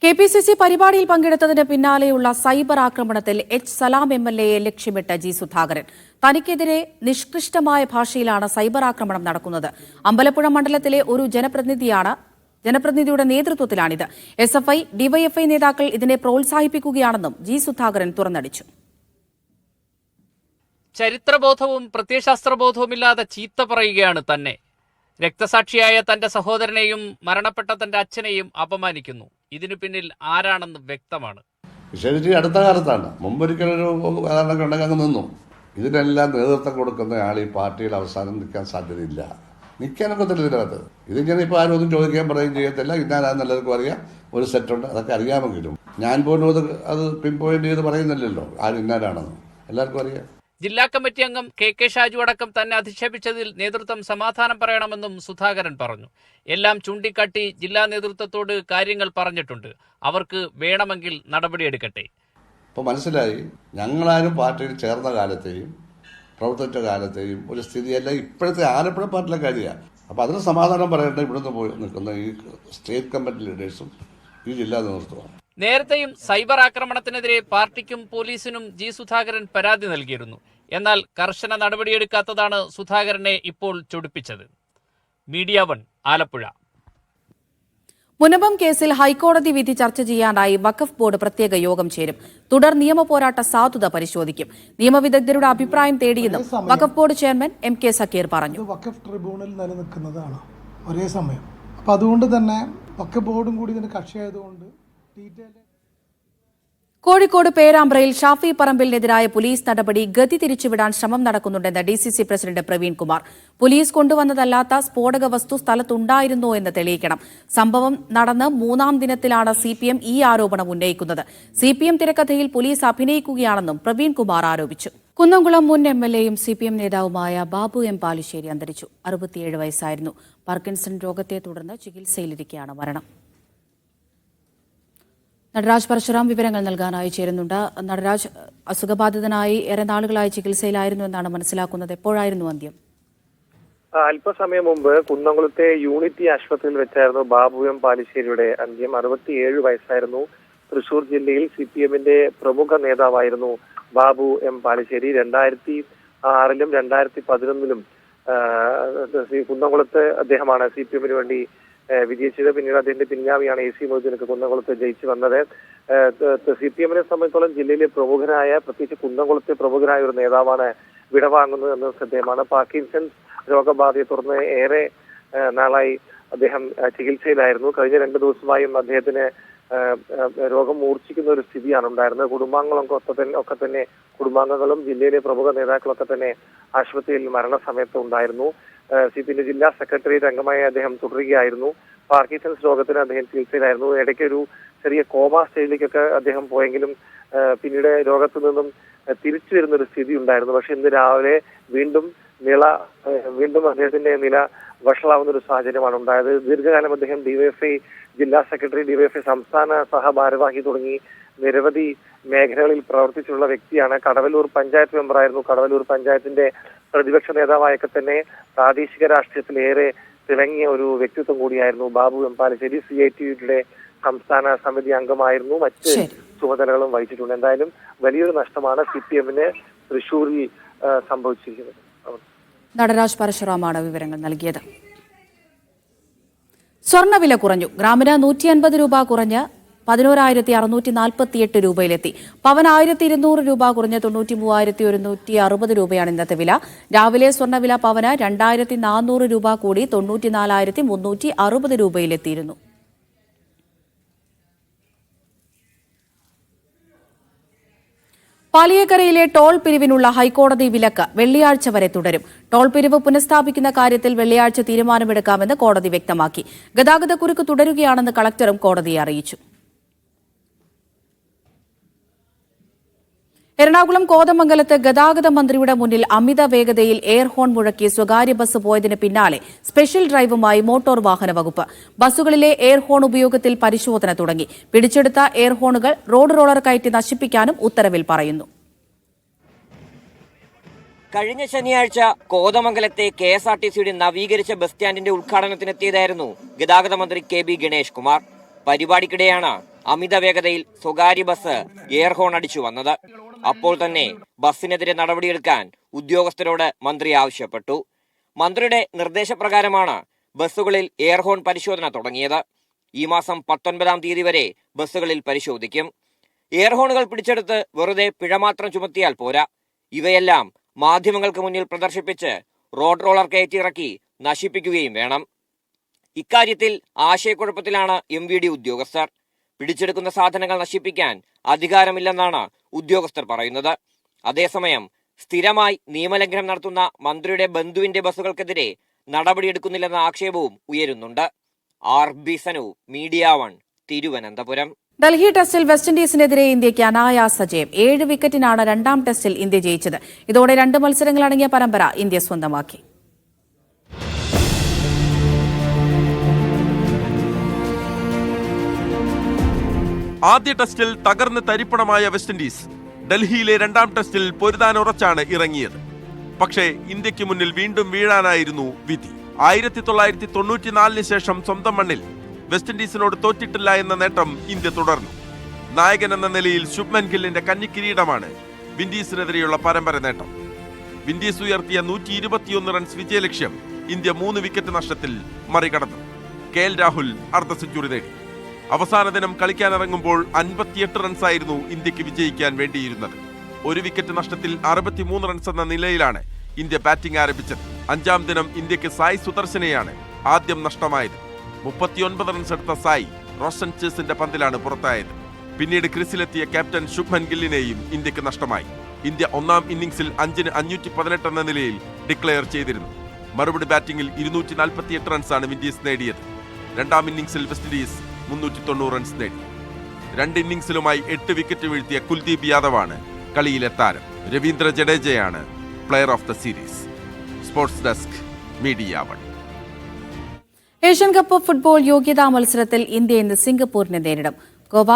KPCC പരിപാടിയിൽ പങ്കെടുത്തതിന് പിന്നാലെയുള്ള സൈബർ ആക്രമണത്തിൽ സലാം MLAയെ ലക്ഷ്യമിട്ട് G. സുധാകരൻ. തനിക്കെതിരെ നിഷ്കൃഷ്ടമായ ഭാഷയിലാണ് സൈബർ ആക്രമണം നടക്കുന്നത്. അമ്പലപ്പുഴ മണ്ഡലത്തിലെ ഒരു ജനപ്രതിനിധിയുടെ നേതൃത്വത്തിലാണിത്. SFI, DYFI നേതാക്കൾ ഇതിനെ പ്രോത്സാഹിപ്പിക്കുകയാണെന്നും G. സുധാകരൻ തുറന്നടിച്ചു. ചരിത്രബോധവും പ്രത്യയശാസ്ത്രബോധവുമില്ലാതെ ചീത്ത പറയുകയാണ് തന്നെ. രക്തസാക്ഷിയായ തന്റെ സഹോദരനെയും മരണപ്പെട്ട തന്റെ അച്ഛനെയും അപമാനിക്കുന്നു. ഇതിനു പിന്നിൽ ആരാണെന്ന് വ്യക്തമാണ്. വിശേഷിച്ച് അടുത്ത കാലത്താണ്. മുമ്പൊരിക്കലൊരു ഉദാഹരണമൊക്കെ ഉണ്ടെങ്കിൽ അങ്ങ് നിന്നു. ഇതിനെല്ലാം നേതൃത്വം കൊടുക്കുന്ന ആൾ ഈ പാർട്ടിയിൽ അവസാനം നിൽക്കാൻ സാധ്യതയില്ല. നിൽക്കാനൊക്കെ തന്നെ ഇതിനകത്ത് ഇതിങ്ങനെ ഇപ്പോൾ ആരും ഒന്നും ചോദിക്കാൻ പറയുകയും ചെയ്യത്തില്ല. ഇന്നാലാന്ന് എല്ലാവർക്കും അറിയാം. ഒരു സെറ്റുണ്ട്, അതൊക്കെ അറിയാമെങ്കിലും ഞാൻ പോലും അത് പിൻ പോയിന്റ് ചെയ്ത് പറയുന്നില്ലല്ലോ ആരും ഇന്നാലാണെന്ന്. എല്ലാവർക്കും അറിയാം. ജില്ലാ കമ്മിറ്റി അംഗം KK ഷാജു അടക്കം തന്നെ അധിക്ഷേപിച്ചതിൽ നേതൃത്വം സമാധാനം പറയണമെന്നും സുധാകരൻ പറഞ്ഞു. എല്ലാം ചൂണ്ടിക്കാട്ടി ജില്ലാ നേതൃത്വത്തോട് കാര്യങ്ങൾ പറഞ്ഞിട്ടുണ്ട്. അവർക്ക് വേണമെങ്കിൽ നടപടിയെടുക്കട്ടെ. ഇപ്പോൾ മനസ്സിലായി, ഞങ്ങളാരും പാർട്ടിയിൽ ചേർന്ന കാലത്തെയും പ്രവർത്തിച്ച കാലത്തെയും ഒരു സ്ഥിതിയല്ല ഇപ്പോഴത്തെ ആലപ്പുഴ പാർട്ടിയിലെ കാര്യമാണ്. അപ്പോൾ അതിന് സമാധാനം പറയേണ്ടത് ഇവിടുന്ന് പോയി നിൽക്കുന്ന ഈ സ്റ്റേറ്റ് കമ്മിറ്റി ലീഡേഴ്സും ഈ ജില്ലാ നേതൃത്വമാണ്. നേരത്തെയും സൈബർ ആക്രമണത്തിനെതിരെ പാർട്ടിക്കും പോലീസിനും G. സുധാകരൻ പരാതി നൽകിയിരുന്നു. എന്നാൽ കർശന നടപടിയെടുക്കാത്തതാണ് സുധാകരനെ ഇപ്പോൾ ചൊടിപ്പിച്ചത്. മീഡിയ 1 ആലപ്പുഴ. മുനമ്പം കേസിൽ ഹൈക്കോടതി വിധി ചർച്ച ചെയ്യാനായി വഖഫ് ബോർഡ് പ്രത്യേക യോഗം ചേരും. തുടർ നിയമ പോരാട്ട സാധുത പരിശോധിക്കും. നിയമവിദഗ്ധരുടെ അഭിപ്രായം തേടിയെന്നും വഖഫ് ബോർഡ് ചെയർമാൻ MK സക്കീർ പറഞ്ഞു. വഖഫ് ട്രിബ്യൂണൽ നിലനിൽക്കുന്നതാണ് ഒരേ സമയം. അപ്പോൾ അതുകൊണ്ട് തന്നെ വഖഫ് ബോർഡും കൂടി ഇതിന് കക്ഷിയായതുകൊണ്ട് കോഴിക്കോട് പേരാമ്പ്രയിൽ ഷാഫി പറമ്പിലിനെതിരായ പോലീസ് നടപടി ഗതി തിരിച്ചുവിടാൻ ശ്രമം നടക്കുന്നുണ്ടെന്ന് DCC president Praveen Kumar. Police കൊണ്ടുവന്നതല്ലാത്ത സ്ഫോടക വസ്തു സ്ഥലത്തുണ്ടായിരുന്നോ എന്ന് തെളിയിക്കണം. സംഭവം നടന്ന് 3-ാം ദിനത്തിലാണ് CPM ഈ ആരോപണം ഉന്നയിക്കുന്നത്. CPM തിരക്കഥയിൽ പോലീസ് അഭിനയിക്കുകയാണെന്നും പ്രവീൺ കുമാർ ആരോപിച്ചു. കുന്നംകുളം മുൻ MLAയും CPM നേതാവുമായ ബാബു M പാലിശ്ശേരി അന്തരിച്ചു. 67 വയസ്സായിരുന്നു. പാർക്കിൻസൺ രോഗത്തെ തുടർന്ന് ചികിത്സയിലിരിക്കെയാണ് മരണം. നടരാജ് പരശുറാം വിവരങ്ങൾ നൽകാനായി ചേരുന്നുണ്ട്. നടരാജ്, അസുഖബാധിതനായി ഏറെ നാളുകളായി ചികിത്സയിലായിരുന്നു എന്നാണ് മനസ്സിലാക്കുന്നത്. എപ്പോഴായിരുന്നു അന്ത്യം? അല്പസമയം മുമ്പ് കുന്നംകുളത്തെ യൂണിറ്റി ആശുപത്രിയിൽ വെച്ചായിരുന്നു ബാബു M പാലിശ്ശേരിയുടെ അന്ത്യം. 67 വയസ്സായിരുന്നു. തൃശൂർ ജില്ലയിൽ CPMന്റെ പ്രമുഖ നേതാവായിരുന്നു ബാബു M പാലിശ്ശേരി. 2006-ലും 2011-ലും കുന്നംകുളത്ത് അദ്ദേഹമാണ് CPMന് വേണ്ടി വിജയിച്ചത്. പിന്നീട് അദ്ദേഹത്തിന്റെ പിൻഗാമിയാണ് AC മൊയ്തീനൊക്കെ കുന്നംകുളത്ത് ജയിച്ചു വന്നത്. CPMനെ സംബന്ധിച്ചോളം ജില്ലയിലെ പ്രമുഖനായ, പ്രത്യേകിച്ച് കുന്നംകുളത്തെ പ്രമുഖനായ ഒരു നേതാവാണ് വിടവാങ്ങുന്നത് എന്നത് ശ്രദ്ധേയമാണ്. പാർക്കിൻസൺസ് രോഗബാധയെ തുടർന്ന് ഏറെ നാളായി അദ്ദേഹം ചികിത്സയിലായിരുന്നു. കഴിഞ്ഞ 2 ദിവസമായും അദ്ദേഹത്തിന് രോഗം മൂർച്ഛിക്കുന്ന ഒരു സ്ഥിതിയാണ് ഉണ്ടായിരുന്നത്. കുടുംബാംഗങ്ങളൊക്കെ തന്നെ കുടുംബാംഗങ്ങളും ജില്ലയിലെ പ്രമുഖ നേതാക്കളൊക്കെ തന്നെ ആശുപത്രിയിൽ മരണസമയത്ത് ഉണ്ടായിരുന്നു. CPMന്റെ ജില്ലാ സെക്രട്ടേറിയറ്റ് അംഗമായി അദ്ദേഹം തുടരുകയായിരുന്നു. പാർക്കിൻസൺസ് രോഗത്തിന് അദ്ദേഹം ചികിത്സയിലായിരുന്നു. ഇടയ്ക്ക് ഒരു ചെറിയ കോമ സ്റ്റേജിലേക്കൊക്കെ അദ്ദേഹം പോയെങ്കിലും പിന്നീട് രോഗത്തു നിന്നും തിരിച്ചു വരുന്ന ഒരു സ്ഥിതി ഉണ്ടായിരുന്നു. പക്ഷെ ഇന്ന് രാവിലെ വീണ്ടും അദ്ദേഹത്തിന്റെ നില വഷളാവുന്ന ഒരു സാഹചര്യമാണ് ഉണ്ടായത്. ദീർഘകാലം അദ്ദേഹം DYFI ജില്ലാ സെക്രട്ടറി, DYFI സംസ്ഥാന സഹഭാരവാഹി തുടങ്ങി നിരവധി മേഖലകളിൽ പ്രവർത്തിച്ചിട്ടുള്ള വ്യക്തിയാണ്. കടവല്ലൂർ പഞ്ചായത്ത് മെമ്പറായിരുന്നു. കടവല്ലൂർ പഞ്ചായത്തിന്റെ പ്രതിപക്ഷ നേതാവായൊക്കെ തന്നെ പ്രാദേശിക രാഷ്ട്രീയത്തിൽ ഏറെ തിളങ്ങിയ ഒരു വ്യക്തിത്വം കൂടിയായിരുന്നു ബാബു M പാലിശ്ശേരി. CITUയുടെ സംസ്ഥാന സമിതി അംഗമായിരുന്നു. മറ്റ് ചുമതലകളും വഹിച്ചിട്ടുണ്ട്. എന്തായാലും വലിയൊരു നഷ്ടമാണ് CPMന് തൃശൂരിൽ സംഭവിച്ചിരിക്കുന്നത്. നടരാജ് പരശുറാമാണ് വിവരങ്ങൾ നൽകിയത്. സ്വർണ്ണവില കുറഞ്ഞു. ഗ്രാമിന് 150 രൂപ കുറഞ്ഞ് 11,648 രൂപയിലെത്തി. പവൻ 1,200 രൂപ കുറഞ്ഞ് 93,160 രൂപയാണ് ഇന്നത്തെ വില. രാവിലെ സ്വർണ്ണവില പവന് 2,400 രൂപ കൂടി 94,360 രൂപയിലെത്തിയിരുന്നു. പാലിയേക്കരയിലെ ടോൾ പിരിവിനുള്ള ഹൈക്കോടതി വിലക്ക് വെള്ളിയാഴ്ച വരെ തുടരും. ടോൾ പിരിവ് പുനഃസ്ഥാപിക്കുന്ന കാര്യത്തിൽ വെള്ളിയാഴ്ച തീരുമാനമെടുക്കാമെന്ന് കോടതി വ്യക്തമാക്കി. ഗതാഗതക്കുരുക്ക് തുടരുകയാണെന്ന് കളക്ടറും കോടതിയെ അറിയിച്ചു. എറണാകുളം കോതമംഗലത്ത് ഗതാഗത മന്ത്രിയുടെ മുന്നിൽ അമിത വേഗതയിൽ എയർ ഹോൺ മുഴക്കി സ്വകാര്യ ബസ് പോയതിന് പിന്നാലെ സ്പെഷ്യൽ ഡ്രൈവുമായി മോട്ടോർ വാഹന വകുപ്പ്. ബസ്സുകളിലെ എയർ ഹോൺ ഉപയോഗത്തിൽ പരിശോധന തുടങ്ങി. പിടിച്ചെടുത്ത എയർ ഹോണുകൾ റോഡ് റോളർ കയറ്റി നശിപ്പിക്കാനും ഉത്തരവിൽ പറയുന്നു. കഴിഞ്ഞ ശനിയാഴ്ച കോതമംഗലത്തെ KSRTCയുടെ നവീകരിച്ച ബസ് സ്റ്റാൻഡിന്റെ ഉദ്ഘാടനത്തിനെത്തിയതായിരുന്നു ഗതാഗത മന്ത്രി KB ഗണേഷ് കുമാർ. പരിപാടിക്കിടെയാണ് അമിത വേഗതയിൽ സ്വകാര്യ ബസ് എയർ ഹോൺ അടിച്ചു വന്നത്. അപ്പോൾ തന്നെ ബസ്സിനെതിരെ നടപടിയെടുക്കാൻ ഉദ്യോഗസ്ഥരോട് മന്ത്രി ആവശ്യപ്പെട്ടു. മന്ത്രിയുടെ നിർദ്ദേശപ്രകാരമാണ് ബസ്സുകളിൽ എയർ ഹോൺ പരിശോധന തുടങ്ങിയത്. ഈ മാസം 19-ാം തീയതി വരെ ബസ്സുകളിൽ പരിശോധിക്കും. എയർ ഹോണുകൾ പിടിച്ചെടുത്ത് വെറുതെ പിഴ മാത്രം ചുമത്തിയാൽ പോരാ. ഇവയെല്ലാം മാധ്യമങ്ങൾക്ക് മുന്നിൽ പ്രദർശിപ്പിച്ച് റോഡ് റോളർ കയറ്റിയിറക്കി നശിപ്പിക്കുകയും വേണം. ഇക്കാര്യത്തിൽ ആശയക്കുഴപ്പത്തിലാണ് MVD ഉദ്യോഗസ്ഥർ. പിടിച്ചെടുക്കുന്ന സാധനങ്ങൾ നശിപ്പിക്കാൻ അധികാരമില്ലെന്നാണ് ഉദ്യോഗസ്ഥർ പറയുന്നത്. അതേസമയം സ്ഥിരമായി നിയമലംഘനം നടത്തുന്ന മന്ത്രിയുടെ ബന്ധുവിന്റെ ബസ്സുകൾക്കെതിരെ നടപടിയെടുക്കുന്നില്ലെന്ന ആക്ഷേപവും ഉയരുന്നുണ്ട്. RB Sanu, Media 1, Thiruvananthapuram. ഡൽഹി ടെസ്റ്റിൽ വെസ്റ്റ് ഇൻഡീസിനെതിരെ ഇന്ത്യയ്ക്ക് അനായാസ ജയം. 7 വിക്കറ്റിനാണ് 2ാം ടെസ്റ്റിൽ ഇന്ത്യ ജയിച്ചത്. ഇതോടെ 2 മത്സരങ്ങളടങ്ങിയ പരമ്പര ഇന്ത്യ സ്വന്തമാക്കി. ആദ്യ ടെസ്റ്റിൽ തകർന്ന് തരിപ്പണമായ വെസ്റ്റ് ഇൻഡീസ് ഡൽഹിയിലെ 2ാം ടെസ്റ്റിൽ പൊരുതാനുറച്ചാണ് ഇറങ്ങിയത്. പക്ഷേ ഇന്ത്യക്ക് മുന്നിൽ വീണ്ടും വീഴാനായിരുന്നു വിധി. 1994-ന് ശേഷം സ്വന്തം മണ്ണിൽ വെസ്റ്റ് ഇൻഡീസിനോട് തോറ്റിട്ടില്ല എന്ന നേട്ടം ഇന്ത്യ തുടർന്നു. നായകൻ എന്ന നിലയിൽ ശുഭ്മൻ ഗില്ലിന്റെ കന്നിക്കിരീടമാണ് വിൻഡീസിനെതിരെയുള്ള പരമ്പര നേട്ടം. വിൻഡീസ് ഉയർത്തിയ 121 റൺസ് വിജയലക്ഷ്യം ഇന്ത്യ 3 വിക്കറ്റ് നഷ്ടത്തിൽ മറികടന്നു. KL രാഹുൽ അർദ്ധ സെഞ്ചുറി നേടി. അവസാന ദിനം കളിക്കാനിറങ്ങുമ്പോൾ 58 റൺസായിരുന്നു ഇന്ത്യക്ക് വിജയിക്കാൻ വേണ്ടിയിരുന്നത്. ഒരു വിക്കറ്റ് നഷ്ടത്തിൽ 63 റൺസ് എന്ന നിലയിലാണ് ഇന്ത്യ ബാറ്റിംഗ് ആരംഭിച്ചത്. 5-ാം ദിനം ഇന്ത്യക്ക് സായ് സുദർശനെയാണ് ആദ്യം നഷ്ടമായത്. 39 റൺസ് എടുത്ത സായ് റോഷൻ ചേസിന്റെ പന്തിലാണ് പുറത്തായത്. പിന്നീട് ക്രീസിലെത്തിയ ക്യാപ്റ്റൻ ശുഭ്മൻ ഗില്ലിനെയും ഇന്ത്യക്ക് നഷ്ടമായി. ഇന്ത്യ 1-ാം ഇന്നിംഗ്സിൽ 5-ന് 518 എന്ന നിലയിൽ ഡിക്ലെയർ ചെയ്തിരുന്നു. മറുപടി ബാറ്റിംഗിൽ 248 റൺസാണ് വിൻഡീസ് നേടിയത്. 2-ാം ഇന്നിംഗ്സിൽ വെസ്റ്റ് ഇൻഡീസ് 390 റൺസ് നേടി. 2 ഇന്നിംഗ്സിലുമായി 8 വിക്കറ്റ് വീഴ്ത്തിയ കുൽദീപ് യാദവാണ് കളിയിലെ താരം. രവീന്ദ്ര ജഡേജയാണ് player of the series. Sports desk, Media 1. Asian Cup football യോഗ്യതാ മത്സരത്തിൽ ഇന്ത്യ ഇന്ന് സിംഗപ്പൂരിനെ നേരിടും. ഗോവ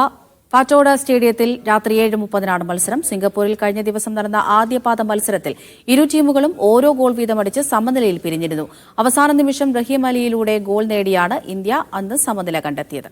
പാറ്റോഡ സ്റ്റേഡിയത്തിൽ രാത്രി 7:30 മത്സരം. സിംഗപ്പൂരിൽ കഴിഞ്ഞ ദിവസം നടന്ന ആദ്യപാദ മത്സരത്തിൽ ഇരു ടീമുകളും ഓരോ ഗോൾ വീതമടിച്ച് സമനിലയിൽ പിരിഞ്ഞിരുന്നു. അവസാന നിമിഷം റഹീം അലിയിലൂടെ ഗോൾ നേടിയാണ് ഇന്ത്യ അന്ന് സമനില കണ്ടെത്തിയത്.